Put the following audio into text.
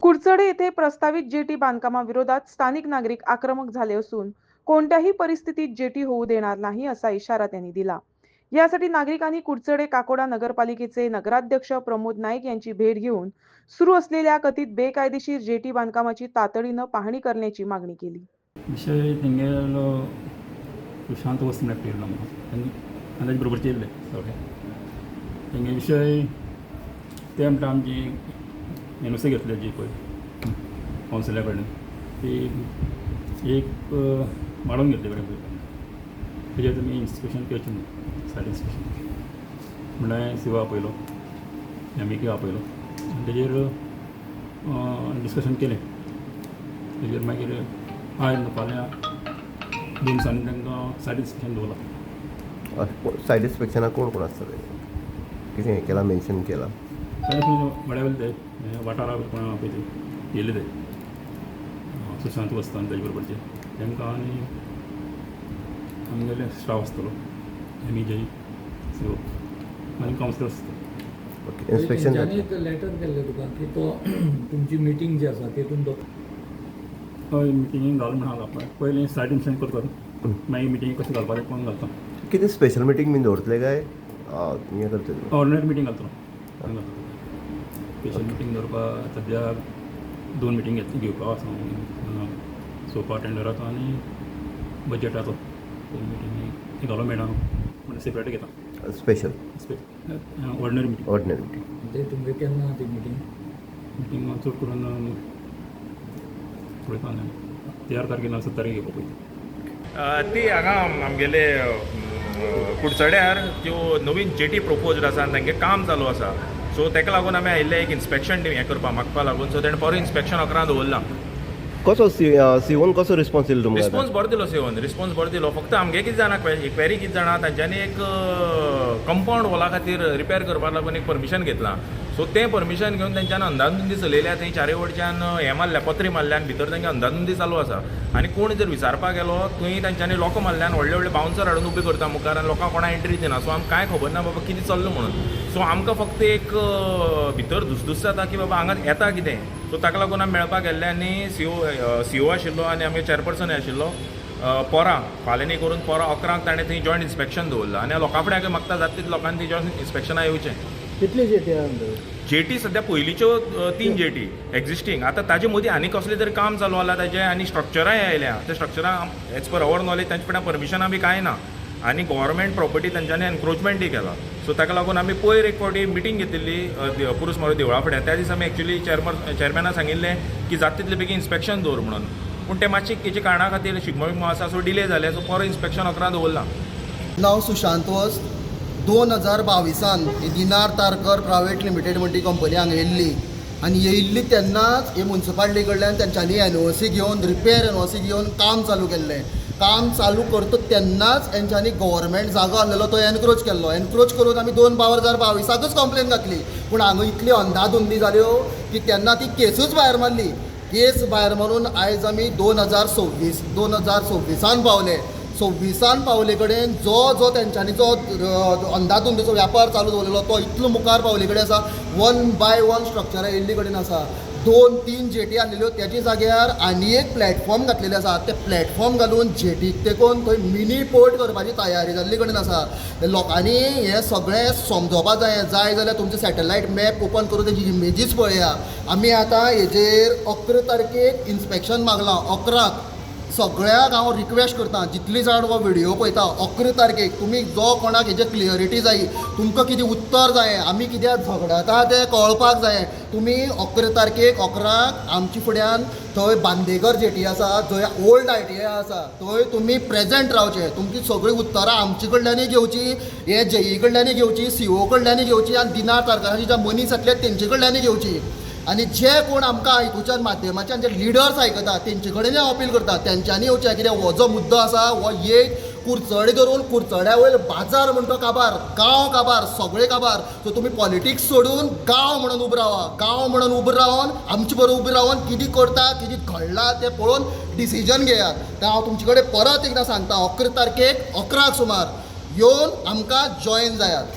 कुडचडे येथे प्रस्तावित जेटी बांधकामाविरोधात स्थानिक नागरिक आक्रमक झाले असून कोणत्याही परिस्थितीत जेटी होऊ देणार नाही असा इशारा त्यांनी दिला। यासाठी नागरिकांनी कुडचडे काकोडा नगरपालिकेचे नगराध्यक्ष प्रमोद नाईक यांची भेट घेऊन सुरू असलेल्या कथित बेकायदेशीर जेटी बांधकामाची तातडीने पाहणी करण्याची मागणी केली। विषय तेंगेलो सुशांत वस्तीन पीरलो अंदाज बरोबर चेल्ले सगळे तेंगे विषय ते म्हणटा आमची एनओसी घेतली जी पळय कावन्सिला कडल्यान ती एक वाडोवन घेतली बरें पळय तेजेर तुमी इन्स्पेक्शन करचें न्हू सायड इन्स्पेक्शन म्हणल्यार सिओ आपयलो एमईके आपयलो आनी तेजेर डिस्कशन केलें तेजेर मागीर आयज फाल्यां 2 दिसांनी तांकां सायड इन्स्पेक्शन दवरलां। सायड इन्स्पेक्शनाक कोण कोण आसतले कितें हें केलां मेन्शन केलां सायड वाड्या वयले ते वाठारा कोण आपय ते येयले ते सुशांत वस्तान तेजे बरोबरचे तांकां आनी आमगेले स्टाफ आसतलो एमईजे सिओ आनी कावन्सिलर आसतलो। ओके इन्स्पेक्शन एक लेटर केल्लें तुका की तो तुमची मिटींग जी आसा तेतून तो हय मिटींगेक घाल म्हण हांगा पयलीं सायड इन्स्पेक्शन करतात मागीर मिटींग कशें घालपाचें कोण घालता कितें स्पेशल मिटींग बीन दवरतले काय हें करतले ऑर्डिनरी मिटींग घालतलो स्पेशल मिटींग दवरपाक सद्याक 2 मिटींग घेवपाक आसा सोफा टेंडराचो आनी बजेटाचो मिटींग घालो मेळना म्हणजे सेपरेट घेता स्पेशल ऑर्डिनरी मिटींग म्हणजे तुमगे केन्ना ती मिटींग मिटींग चड करून पळयता 13 तारखेर 7 तारीख घेवपा पळयता ती हांगा आमगेले कुडचड्यार ज्यो नवीन जेटी प्रोपोज्ड आसा तांगे काम चालू आसा सो ताका लागून आमी आयिल्ले एक इन्स्पेक्शन हें करपाक मागपा लागून सो तेणें परत इन्स्पेक्शन 11 दवरलां। कसो सिओन कसो रिस्पॉन्स दिलो तुमकां रिस्पॉन्स बरो दिलो सेवन रिस्पॉन्स बरो दिलो फक्त आमगे कितें जाणा क्वेरी कितें जाणा तांच्यांनी एक कंपाउंड वॉला खातीर रिपेर करपाक लागून एक परमिशन घेतलां सो तें परमिशन घेवन तेंच्यान अंधाधुंदी चलयल्या थंय चारय वटच्यान हें मारल्या पत्री मारल्यान भितर तांकां अंधाधुंदी चालू आसा आनी कोण जर विचारपाक गेलो थंय तांच्यांनी लोक मारल्यान व्हडले व्हडले बाउन्सर हाडून उबे करता मुखार आनी लोकांक कोणा एंट्री दिना सो आमकां कांय खबर ना बाबा कितें चल्लां म्हणून सो आमकां फक्त एक भितर धुसधुस जाता की बाबा हांगा येता कितें सो ताका लागून आमी मेळपाक गेल्ले आनी सीओ आशिल्लो आनी आमगे चेअरपर्सन आशिल्लो पोरां फाल्यां न्ही करून पोरां 11 ताणें थंय जॉयंट इन्स्पेक्शन दवरलां आनी लोकां फुडें मागता जाता तितल्या लोकांनी थंय जॉयंट इन्स्पेक्शनाक येवचें। कितली जेटी जेटी सध्या पयलींच्यो 3 जेटी एक्झिस्टींग आतां ताजे मदीं आनी कसलें तरी काम चालू आसा ताजें आनी स्ट्रक्चराय आयल्या त्या स्ट्रक्चराक एज पर अवर नॉलेज तांचे फुड्यान परमिशनां बी कांय ना आनी गव्हर्मेंट प्रॉपर्टी तांच्यांनी एनक्रोचमेंटूय केला सो ताका लागून आमी पयर एक फावटी मिटींग घेतिल्ली पुरुष मारो देवळा फुड्यान त्या दिसा आमी एक्चुअली चेअरमॅनाक सांगिल्लें की जाता तितले बेगीन इन्स्पेक्शन दवर म्हणून पूण ते मातशें हेजे कारणां खातीर शिगमो आसा सो डिले जाले सो परत इन्स्पेक्शन 11 दवरलां। नांव सुशांत वस्त 2022 दिनार तारकर प्रायवेट लिमिटेड म्हणटी कंपनी हांगा येयल्ली आनी येयल्ली तेन्नाच हे म्युन्सिपालिटी कडल्यान तेंच्यांनी एनओसी घेवन रिपेर एनओसी घेवन काम चालू केल्लें काम चालू करता तेन्नाच तेंच्यांनी गव्हर्मेंट जागो आसलेलो तो एनक्रोच केल्लो एनक्रोच करून आमी 2022 कंप्लेन घातली पूण हांगा इतली अंधाधुंदी जाल्यो की तेन्ना ती केसूच भायर मारली केस भायर मारून आयज आमी 2026 पावले 26 पावले कडेन जो तेंच्यांनी जो अंधाधुंदीचो व्यापार चालू दवरलेलो तो इतलो मुखार पावले कडेन आसा 1 बाय 1 स्ट्रक्चरां येयल्ली कडेन आसा 2-3 जेटी आसलेल्यो त्याच्या जाग्यार आनी एक प्लॅटफॉर्म घातलेले आसा ते प्लॅटफॉर्म घालून जेटीक तेकोन थंय मिनी पोर्ट करपाची तयारी जाल्ली कडेन आसा लोकांनी हें सगळें समजोवपाक जाय जाल्यार तुमचे सॅटेलायट मॅप ओपन करून तेजी इमेजीस पळया आमी आतां हेजेर 11 तारखेक इन्स्पेक्शन मागलां 11 सगळ्याक हांव रिक्वेस्ट करता जितली जाण हो व्हिडियो पळयता 11 तारखेक तुमी जो कोणाक हेजे क्लियरिटी जाय तुमकां कितें उत्तर जाय आमी कित्याक झगडटा तें कळपाक जाय तुमी 11 तारखेक 11 आमचे फुड्यान थंय बांदेकर जेटी आसा जंय ओल्ड ITA आसा थंय तुमी प्रेजेंट रावचे तुमची सगळीं उत्तरां आमचे कडल्यानय घेवची हे जेई कडल्यानय घेवची सीओ कडल्यानय घेवची आनी दिनार तारकाराचे जे मनीस आसले तेंचे कडल्यानय घेवची आनी जे कोण आमकां आयकुच्या माध्यमाच्यान जे लिडर्स आयकता तेंचे कडेन अपील करता तेंच्यांनी येवचें कित्याक हो जो मुद्दो आसा हो एक कुडचडे धरून कुडचड्या वयर बाजार म्हणटा काबार गांव काबार सगळे काबार सो तुमी पॉलिटिक्स सोडून गांव म्हणून उबो रावा गांव म्हणून उबो रावन आमचे बरोबर उबो रावन कितें करता कितें घडलां तें पळोवन डिसिजन घेयात तें हांव तुमचे कडेन परत एकदां सांगता 11 तारखेक 11 सुमार येवन आमकां जॉयन जायात।